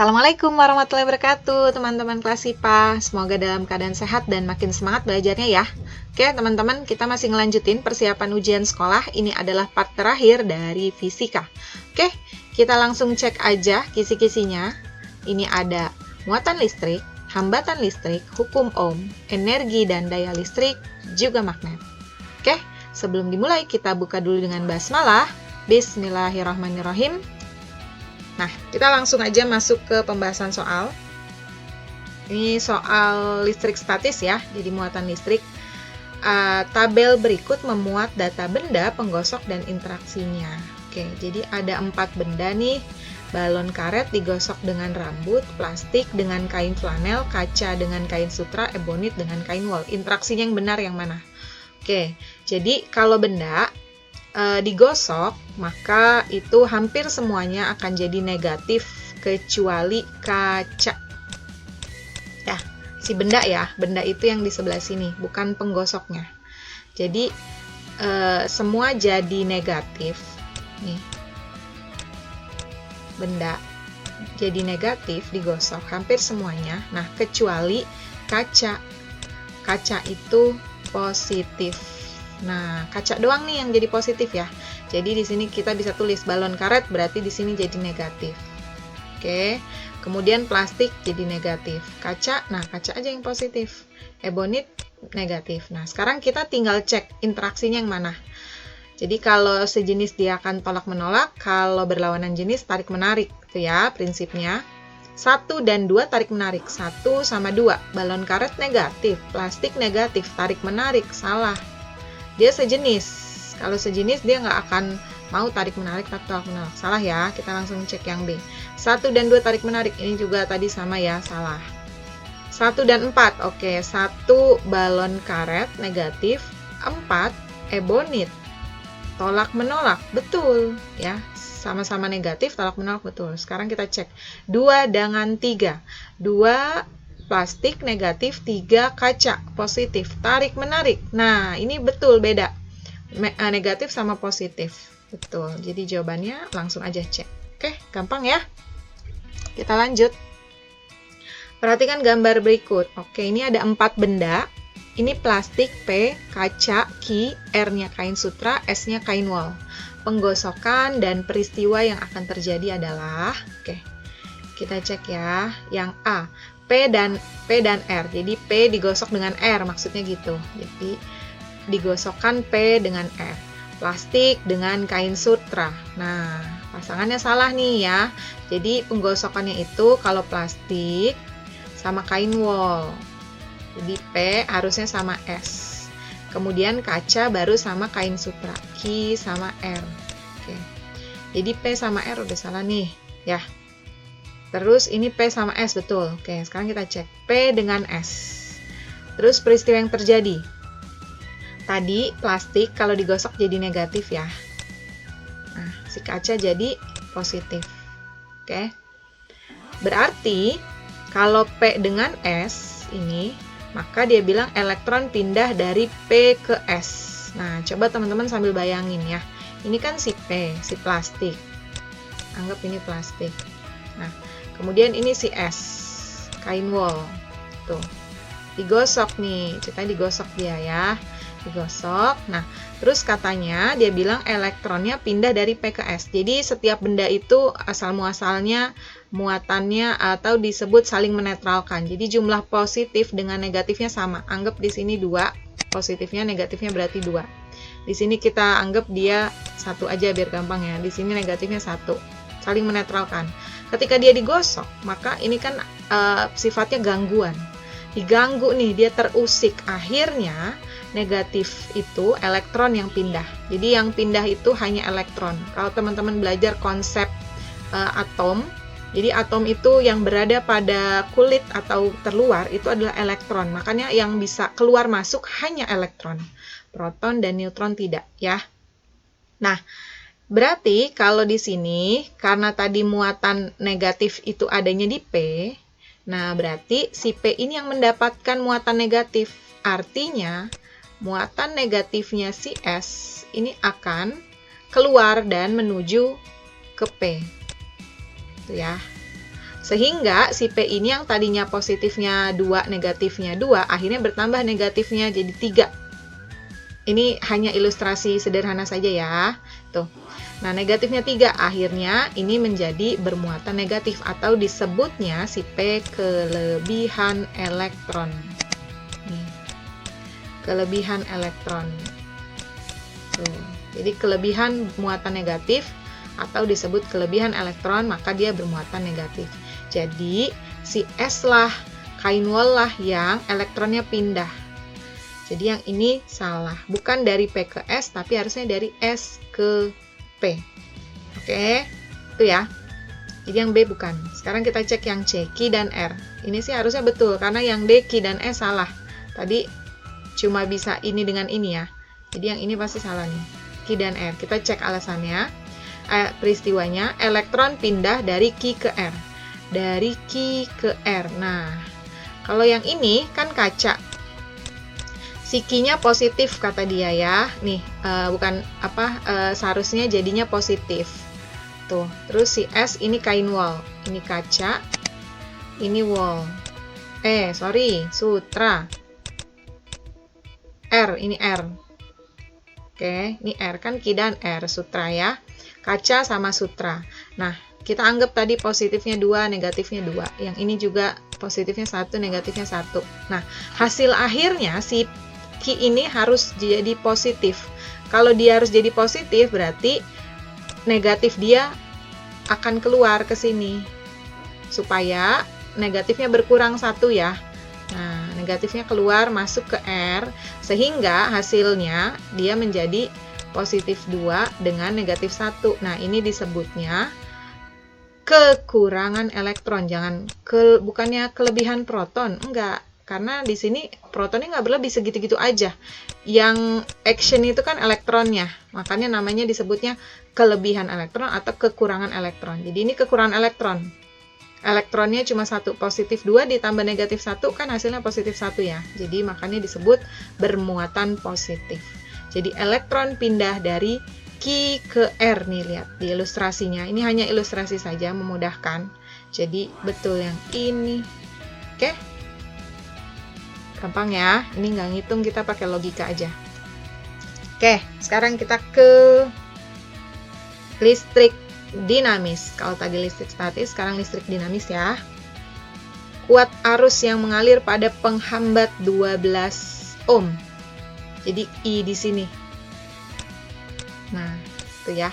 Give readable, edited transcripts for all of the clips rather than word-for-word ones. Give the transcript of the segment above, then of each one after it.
Assalamualaikum warahmatullahi wabarakatuh, teman-teman kelas IPA. Semoga dalam keadaan sehat dan makin semangat belajarnya ya. Oke, teman-teman, kita masih ngelanjutin persiapan ujian sekolah. Ini adalah part terakhir dari fisika. Oke, kita langsung cek aja kisi-kisinya. Ini ada muatan listrik, hambatan listrik, hukum Ohm, energi dan daya listrik, juga magnet. Oke, sebelum dimulai kita buka dulu dengan basmalah. Bismillahirrahmanirrahim. Nah, kita langsung aja masuk ke pembahasan soal. Ini soal listrik statis ya, jadi muatan listrik. Tabel berikut memuat data benda, penggosok, dan interaksinya. Oke, jadi ada 4 benda nih. Balon karet digosok dengan rambut, plastik dengan kain flanel, kaca dengan kain sutra, ebonit dengan kain wol. Interaksinya yang benar yang mana? Oke, jadi kalau benda digosok, maka itu hampir semuanya akan jadi negatif kecuali kaca. Ya, si benda ya, benda itu yang di sebelah sini, bukan penggosoknya. Jadi semua jadi negatif. Nih, benda jadi negatif digosok hampir semuanya. Nah, kecuali kaca. Kaca itu positif. Nah, kaca doang nih yang jadi positif ya. Jadi di sini kita bisa tulis balon karet, berarti di sini jadi negatif. Oke. Kemudian plastik jadi negatif. Kaca, nah kaca aja yang positif. Ebonit negatif. Nah, sekarang kita tinggal cek interaksinya yang mana. Jadi kalau sejenis dia akan tolak-menolak, kalau berlawanan jenis tarik-menarik. Itu ya prinsipnya. 1 dan 2 tarik-menarik. 1 sama 2. Balon karet negatif, plastik negatif, tarik-menarik. Salah. Dia sejenis. Kalau sejenis dia nggak akan mau tarik-menarik atau tolak-menolak. Salah ya, kita langsung cek yang B. 1 dan 2 tarik-menarik. Ini juga tadi sama ya, salah. 1 dan 4. Oke, 1 balon karet negatif, 4 ebonit. Tolak-menolak, betul ya. Sama-sama negatif, tolak-menolak, betul. Sekarang kita cek. 2 dengan 3. 2 plastik negatif, 3 kaca positif, tarik-menarik. Nah, ini betul beda. Negatif sama positif. Betul. Jadi jawabannya langsung aja cek. Oke, gampang ya. Kita lanjut. Perhatikan gambar berikut. Oke, ini ada 4 benda. Ini plastik P, kaca Q, R-nya kain sutra, S-nya kain wol. Penggosokan dan peristiwa yang akan terjadi adalah, oke, kita cek ya. Yang A, P dan R. Jadi P digosok dengan R, maksudnya gitu. Jadi digosokkan P dengan R. Plastik dengan kain sutra. Nah, pasangannya salah nih ya. Jadi penggosokannya itu kalau plastik sama kain wol. Jadi P harusnya sama S. Kemudian kaca baru sama kain sutra. Q sama R. Oke. Jadi P sama R udah salah nih, ya. Terus ini P sama S, betul. Oke, sekarang kita cek P dengan S. Terus peristiwa yang terjadi. Tadi plastik kalau digosok jadi negatif ya. Nah, si kaca jadi positif. Oke. Berarti kalau P dengan S ini, maka dia bilang elektron pindah dari P ke S. Nah, coba teman-teman sambil bayangin ya. Ini kan si P, si plastik. Anggap ini plastik. Nah, kemudian ini si S, kain wol. Tuh. Digosok nih, ceritanya digosok dia ya. Digosok. Nah, terus katanya dia bilang elektronnya pindah dari P ke S. Jadi setiap benda itu asal-muasalnya muatannya atau disebut saling menetralkan. Jadi jumlah positif dengan negatifnya sama. Anggap di sini 2, positifnya negatifnya berarti 2. Di sini kita anggap dia 1 aja biar gampang ya. Di sini negatifnya 1. Saling menetralkan. Ketika dia digosok, maka ini kan sifatnya gangguan. Diganggu nih, dia terusik. Akhirnya negatif itu elektron yang pindah. Jadi yang pindah itu hanya elektron. Kalau teman-teman belajar konsep atom, jadi atom itu yang berada pada kulit atau terluar itu adalah elektron. Makanya yang bisa keluar masuk hanya elektron. Proton dan neutron tidak, ya. Nah, berarti kalau di sini karena tadi muatan negatif itu adanya di P, nah berarti si P ini yang mendapatkan muatan negatif. Artinya muatan negatifnya si S ini akan keluar dan menuju ke P. Itu ya. Sehingga si P ini yang tadinya positifnya 2, negatifnya 2, akhirnya bertambah negatifnya jadi 3. Ini hanya ilustrasi sederhana saja ya. Tuh. Nah, negatifnya 3, akhirnya ini menjadi bermuatan negatif atau disebutnya si P kelebihan elektron. Nih. Kelebihan elektron. Tuh. Jadi kelebihan muatan negatif atau disebut kelebihan elektron, maka dia bermuatan negatif. Jadi si S lah, kain wol lah yang elektronnya pindah. Jadi yang ini salah, bukan dari P ke S, tapi harusnya dari S ke P. Oke, itu ya. Jadi yang B bukan. Sekarang kita cek yang C, Q dan R. Ini sih harusnya betul, karena yang D, Q dan S salah. Tadi cuma bisa ini dengan ini ya. Jadi yang ini pasti salah nih, Q dan R. Kita cek alasannya, peristiwanya, elektron pindah dari Q ke R. Dari Q ke R. Nah, kalau yang ini kan kaca. Si Q-nya positif kata dia ya. Nih, bukan apa, seharusnya jadinya positif. Tuh, terus si S ini kain wol. Ini kaca. Ini wol. Sutra. R, ini R. Oke, ini R kan Q dan R, sutra ya. Kaca sama sutra. Nah, kita anggap tadi positifnya 2, negatifnya 2. Yang ini juga positifnya 1, negatifnya 1. Nah, hasil akhirnya si Q ini harus jadi positif. Kalau dia harus jadi positif, berarti negatif dia akan keluar ke sini. Supaya negatifnya berkurang 1 ya. Nah, negatifnya keluar masuk ke R, sehingga hasilnya dia menjadi positif 2 dengan negatif 1. Nah, ini disebutnya kekurangan elektron. Bukannya kelebihan proton, enggak. Karena di sini protonnya nggak berlebih, segitu-gitu aja. Yang action itu kan elektronnya, makanya namanya disebutnya kelebihan elektron atau kekurangan elektron. Jadi ini kekurangan elektron. Elektronnya cuma 1, positif 2 ditambah negatif 1 kan hasilnya positif 1 ya. Jadi makanya disebut bermuatan positif. Jadi elektron pindah dari Q ke R nih, lihat di ilustrasinya. Ini hanya ilustrasi saja, memudahkan. Jadi betul yang ini. Oke? Gampang ya, ini nggak ngitung, kita pakai logika aja. Oke, sekarang kita ke listrik dinamis. Kalau tadi listrik statis, sekarang listrik dinamis ya. Kuat arus yang mengalir pada penghambat 12 ohm. Jadi I di sini. Nah, itu ya.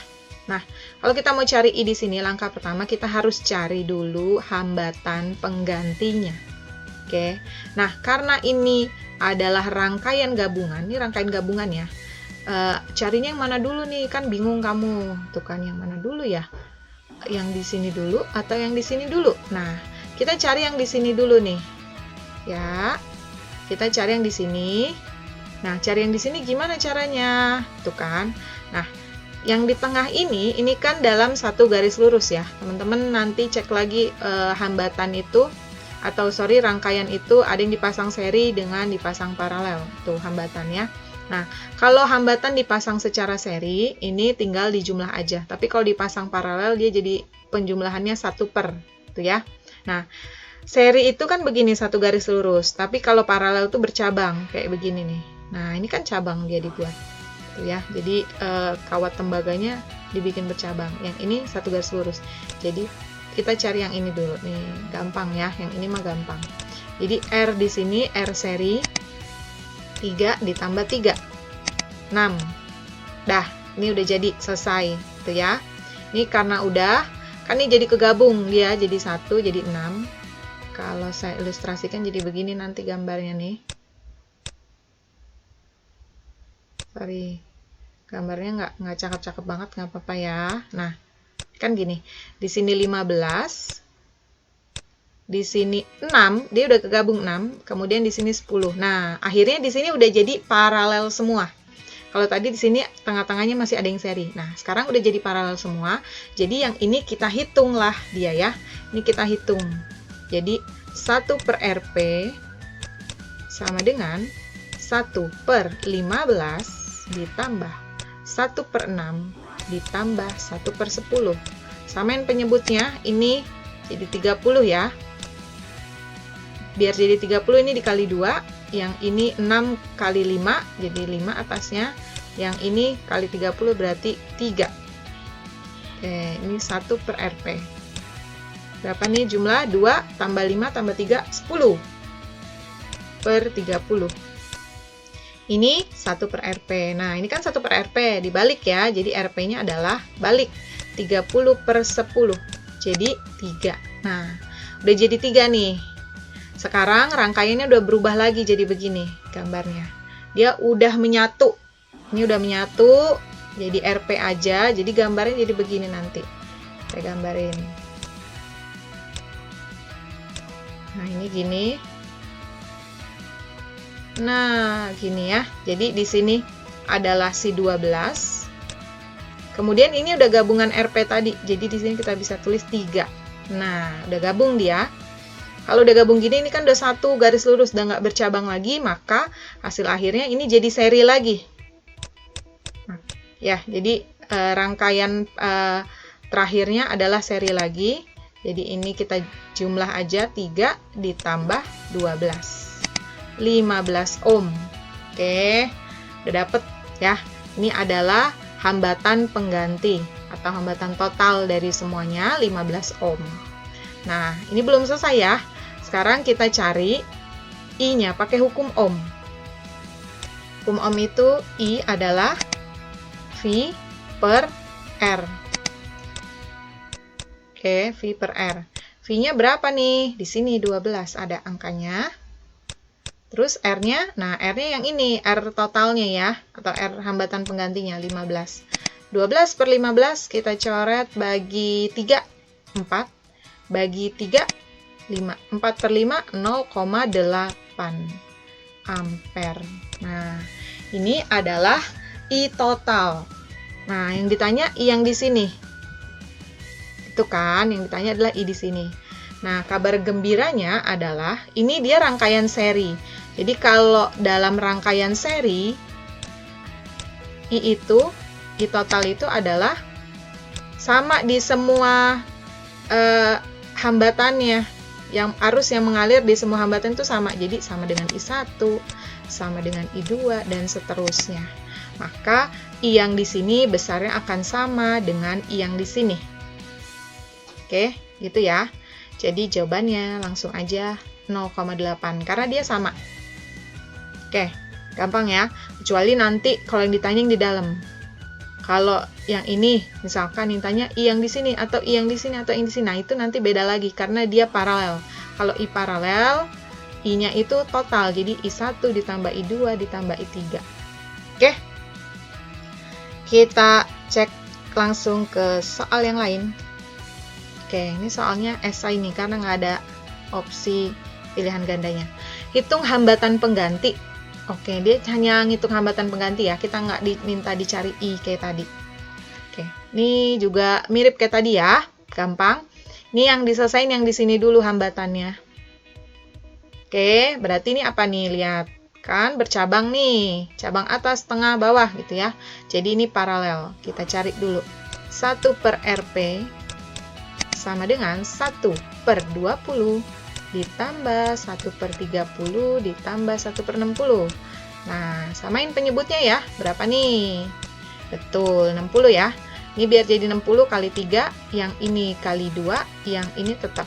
Nah, kalau kita mau cari I di sini, langkah pertama kita harus cari dulu hambatan penggantinya. Oke, nah karena ini adalah rangkaian gabungan, ini rangkaian gabungan ya. Carinya yang mana dulu nih? Kan bingung kamu, tuh kan yang mana dulu ya? Yang di sini dulu atau yang di sini dulu? Nah, kita cari yang di sini dulu nih, ya. Kita cari yang di sini. Nah, cari yang di sini gimana caranya? Tuh kan? Nah, yang di tengah ini kan dalam satu garis lurus ya. Teman-teman nanti cek lagi hambatan itu. Rangkaian itu ada yang dipasang seri dengan dipasang paralel. Tuh hambatannya. Nah, kalau hambatan dipasang secara seri, ini tinggal dijumlah aja. Tapi kalau dipasang paralel, dia jadi penjumlahannya 1 per. Tuh ya. Nah, seri itu kan begini, satu garis lurus. Tapi kalau paralel itu bercabang, kayak begini nih. Nah, ini kan cabang dia dibuat. Tuh ya. Jadi, kawat tembaganya dibikin bercabang. Yang ini satu garis lurus. Jadi, kita cari yang ini dulu nih, gampang ya, yang ini mah gampang. Jadi R di sini, R seri 3 ditambah 3 6. Dah, ini udah jadi selesai tuh ya. Ini karena udah, kan ini jadi kegabung dia jadi 1 jadi 6. Kalau saya ilustrasikan jadi begini nanti gambarnya nih. Sorry, gambarnya nggak cakep-cakep banget, nggak apa-apa ya. Nah, kan gini, di sini 15, di sini 6, dia udah kegabung 6, kemudian di sini 10. Nah, akhirnya di sini udah jadi paralel semua. Kalau tadi di sini tengah-tengahnya masih ada yang seri. Nah, sekarang udah jadi paralel semua. Jadi yang ini kita hitung lah dia ya. Ini kita hitung. Jadi 1 per RP sama dengan 1 per 15 ditambah 1 per 6 ditambah 1 per 10. Samain penyebutnya, ini jadi 30 ya. Biar jadi 30 ini dikali 2, yang ini 6 kali 5, jadi 5 atasnya. Yang ini kali 30 berarti 3. Oke, ini 1 per Rp. Berapa nih jumlah? 2 tambah 5 tambah 3, 10 per 30. Ini 1 per Rp. Nah, ini kan 1 per Rp, dibalik ya. Jadi Rp-nya adalah balik. 30 per 10. Jadi 3. Nah, udah jadi 3 nih. Sekarang rangkaiannya udah berubah lagi jadi begini gambarnya. Dia udah menyatu. Ini udah menyatu, jadi Rp aja. Jadi gambarnya jadi begini nanti. Saya gambarin. Nah, ini gini. Nah, gini ya. Jadi di sini adalah si 12. Kemudian ini udah gabungan Rp tadi. Jadi di sini kita bisa tulis 3. Nah, udah gabung dia. Kalau udah gabung gini, ini kan udah satu garis lurus, udah nggak bercabang lagi, maka hasil akhirnya ini jadi seri lagi. Nah, ya, jadi rangkaian terakhirnya adalah seri lagi. Jadi ini kita jumlah aja 3 ditambah 12. 15 ohm. Oke, udah dapet ya. Ini adalah hambatan pengganti atau hambatan total dari semuanya 15 ohm. Nah, ini belum selesai ya. Sekarang kita cari I-nya pakai hukum ohm. Hukum ohm itu I adalah V per R. Oke, V per R. V-nya berapa nih? Di sini 12 ada angkanya. Terus R-nya, nah R-nya yang ini, R totalnya ya, atau R hambatan penggantinya 15. 12 per 15 kita coret bagi 3, 4. Bagi 3, 5. 4 per 5, 0,8 ampere. Nah, ini adalah I total. Nah, yang ditanya I yang di sini. Itu kan, yang ditanya adalah I di sini. Nah, kabar gembiranya adalah ini dia rangkaian seri. Jadi kalau dalam rangkaian seri, I total itu adalah sama di semua hambatannya. Yang arus yang mengalir di semua hambatan itu sama. Jadi sama dengan I1, sama dengan I2, dan seterusnya. Maka I yang di sini besarnya akan sama dengan I yang di sini. Oke, gitu ya. Jadi jawabannya langsung aja 0,8 karena dia sama. Oke, gampang ya. Kecuali nanti kalau yang ditanya yang di dalam. Kalau yang ini misalkan ditanya I yang di sini atau I yang di sini atau I yang di sini, nah itu nanti beda lagi karena dia paralel. Kalau I paralel, I-nya itu total. Jadi I1 ditambah I2 ditambah I3. Oke. Kita cek langsung ke soal yang lain. Oke, ini soalnya esai nih karena nggak ada opsi pilihan gandanya. Hitung hambatan pengganti. Oke, dia hanya ngitung hambatan pengganti ya. Kita nggak diminta dicari I kayak tadi. Oke, ini juga mirip kayak tadi ya. Gampang. Ini yang diselesain yang di sini dulu hambatannya. Oke, berarti ini apa nih? Lihat. Kan bercabang nih. Cabang atas, tengah, bawah gitu ya. Jadi ini paralel. Kita cari dulu. 1 per Rp sama dengan 1 per 20 ditambah 1 per 30 ditambah 1 per 60. Nah, samain penyebutnya ya. Berapa nih? Betul, 60 ya. Ini biar jadi 60 kali 3, yang ini kali 2, yang ini tetap.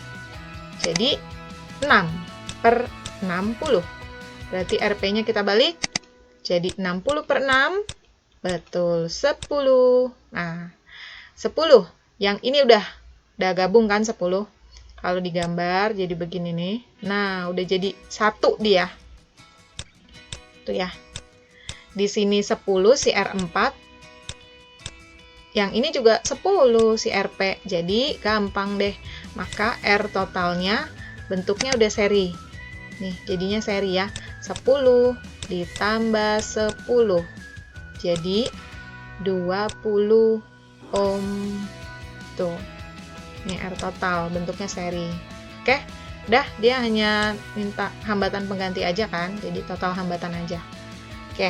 Jadi, 6 per 60. Berarti Rp-nya kita balik. Jadi, 60 per 6. Betul, 10. Nah, 10. Yang ini udah gabung kan 10. Kalau digambar jadi begini nih. Nah, udah jadi 1 dia. Tuh ya. Di sini 10 si R4. Yang ini juga 10 si RP. Jadi gampang deh. Maka R totalnya bentuknya udah seri. Nih, jadinya seri ya. 10 ditambah 10. Jadi 20 ohm. Tuh. Ini R total, bentuknya seri. Oke, udah dia hanya minta hambatan pengganti aja kan, jadi total hambatan aja. Oke,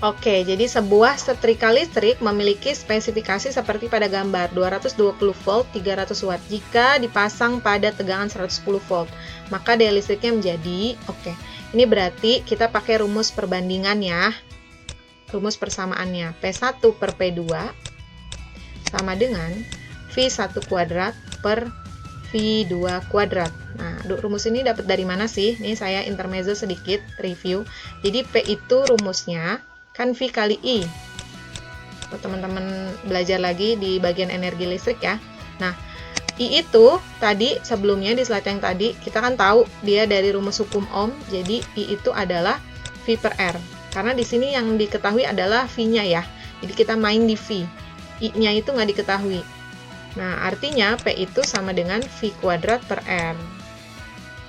Oke, jadi sebuah setrika listrik memiliki spesifikasi seperti pada gambar 220 volt 300 watt. Jika dipasang pada tegangan 110 volt, maka daya listriknya menjadi, oke. Ini berarti kita pakai rumus perbandingan ya. Rumus persamaannya P1 per P2 sama dengan V1 kuadrat per V2 kuadrat. Nah, rumus ini dapat dari mana sih? Ini saya intermezzo sedikit, review. Jadi P itu rumusnya kan V kali I. Teman-teman belajar lagi di bagian energi listrik ya. Nah, I itu tadi sebelumnya di slide yang tadi kita kan tahu dia dari rumus hukum Ohm. Jadi I itu adalah V per R. Karena di sini yang diketahui adalah V-nya ya. Jadi kita main di V. I-nya itu nggak diketahui. Nah, artinya P itu sama dengan V kuadrat per R.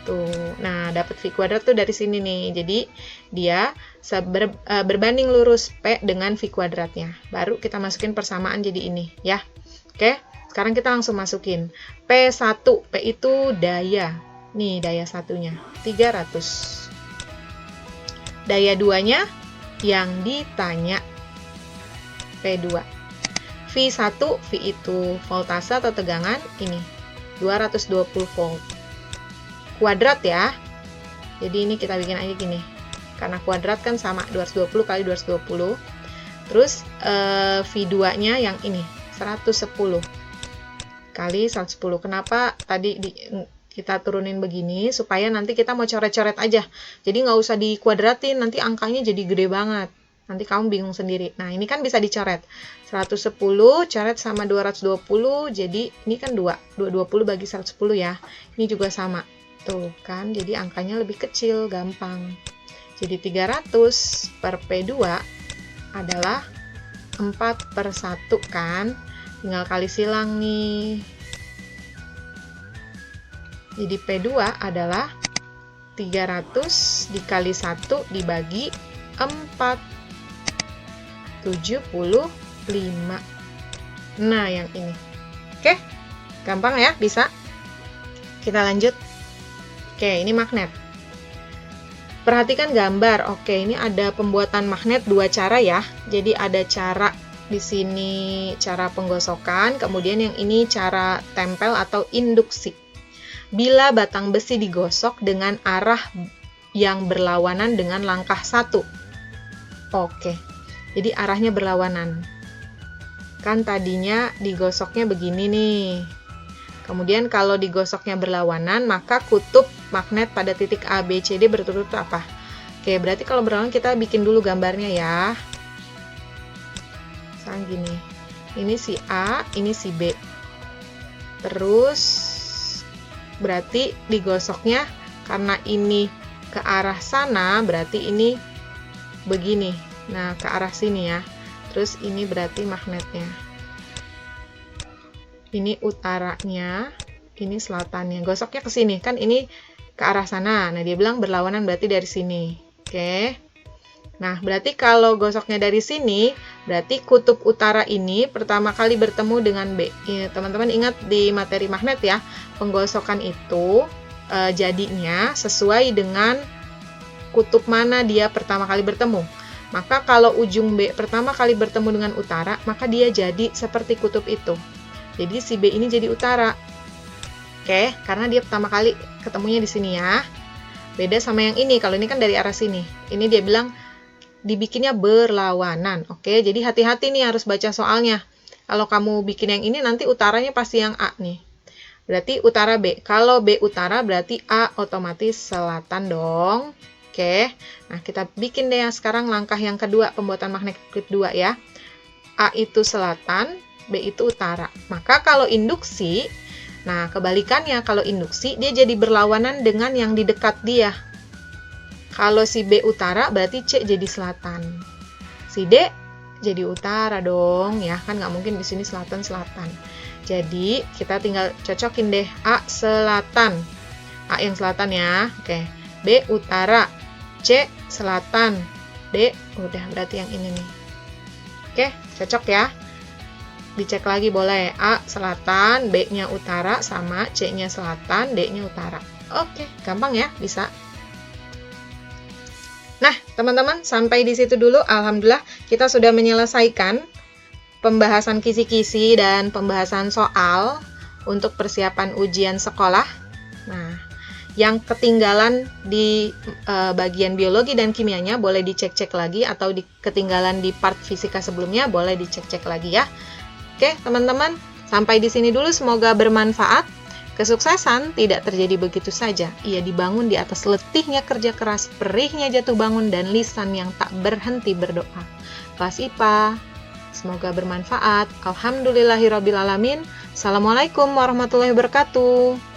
Tuh. Nah, dapat V kuadrat tuh dari sini nih. Jadi, dia berbanding lurus P dengan V kuadratnya. Baru kita masukin persamaan jadi ini, ya. Oke, sekarang kita langsung masukin. P1, P itu daya. Nih, daya satunya, 300. Daya duanya yang ditanya, P2. V1, V itu voltase atau tegangan, ini, 220 volt. Kuadrat ya. Jadi ini kita bikin aja gini. Karena kuadrat kan sama 220 kali 220. Terus V2-nya yang ini 110 kali 110. Kenapa tadi kita turunin begini? Supaya nanti kita mau coret-coret aja. Jadi nggak usah dikuadratin, nanti angkanya jadi gede banget. Nanti kamu bingung sendiri. Nah, ini kan bisa dicoret. 110 coret sama 220, jadi ini kan 220 bagi 110 ya. Ini juga sama. Tuh kan, jadi angkanya lebih kecil, gampang. Jadi 300 per P2 adalah 4 per 1 kan. Tinggal kali silang nih. Jadi P2 adalah 300 dikali 1 dibagi 4. 75. Nah, yang ini. Oke, gampang ya, bisa. Kita lanjut. Oke, ini magnet. Perhatikan gambar. Oke, ini ada pembuatan magnet dua cara ya. Jadi ada cara di sini cara penggosokan, kemudian yang ini cara tempel atau induksi. Bila batang besi digosok dengan arah yang berlawanan dengan langkah 1. Oke. Jadi arahnya berlawanan. Kan tadinya digosoknya begini nih. Kemudian kalau digosoknya berlawanan, maka kutub magnet pada titik A, B, C, D berturut apa? Oke, berarti kalau berlawanan kita bikin dulu gambarnya ya. Misalnya gini. Ini si A, ini si B. Terus berarti digosoknya karena ini ke arah sana, berarti ini begini. Nah, ke arah sini ya. Terus ini berarti magnetnya. Ini utaranya, ini selatannya. Gosoknya ke sini, kan ini ke arah sana. Nah, dia bilang berlawanan berarti dari sini. Oke. Nah, berarti kalau gosoknya dari sini, berarti kutub utara ini pertama kali bertemu dengan B. Teman-teman ingat di materi magnet ya, penggosokan itu jadinya sesuai dengan kutub mana dia pertama kali bertemu. Maka kalau ujung B pertama kali bertemu dengan utara, maka dia jadi seperti kutub itu. Jadi si B ini jadi utara. Oke, karena dia pertama kali ketemunya di sini ya. Beda sama yang ini, kalau ini kan dari arah sini. Ini dia bilang dibikinnya berlawanan. Oke, jadi hati-hati nih harus baca soalnya. Kalau kamu bikin yang ini nanti utaranya pasti yang A nih. Berarti utara B. Kalau B utara berarti A otomatis selatan dong. Oke, nah kita bikin deh sekarang langkah yang kedua, pembuatan magnet klip 2 ya. A itu selatan, B itu utara. Maka kalau induksi, nah kebalikannya, kalau induksi dia jadi berlawanan dengan yang di dekat dia. Kalau si B utara berarti C jadi selatan. Si D jadi utara dong, ya kan nggak mungkin di sini selatan-selatan. Jadi kita tinggal cocokin deh A selatan. A yang selatan ya. Oke. B utara. C selatan. D udah berarti yang ini nih. Oke, cocok ya. Dicek lagi boleh. A selatan, B-nya utara, sama C-nya selatan, D-nya utara. Oke, gampang ya, bisa. Nah, teman-teman, sampai di situ dulu. Alhamdulillah, kita sudah menyelesaikan pembahasan kisi-kisi dan pembahasan soal untuk persiapan ujian sekolah. Nah, yang ketinggalan di bagian biologi dan kimianya boleh dicek-cek lagi, atau ketinggalan di part fisika sebelumnya boleh dicek-cek lagi ya. Oke, teman-teman, sampai di sini dulu. Semoga bermanfaat. Kesuksesan tidak terjadi begitu saja. Ia dibangun di atas letihnya kerja keras, perihnya jatuh bangun, dan lisan yang tak berhenti berdoa. Kelas IPA, semoga bermanfaat. Alhamdulillahirrabbilalamin. Assalamualaikum warahmatullahi wabarakatuh.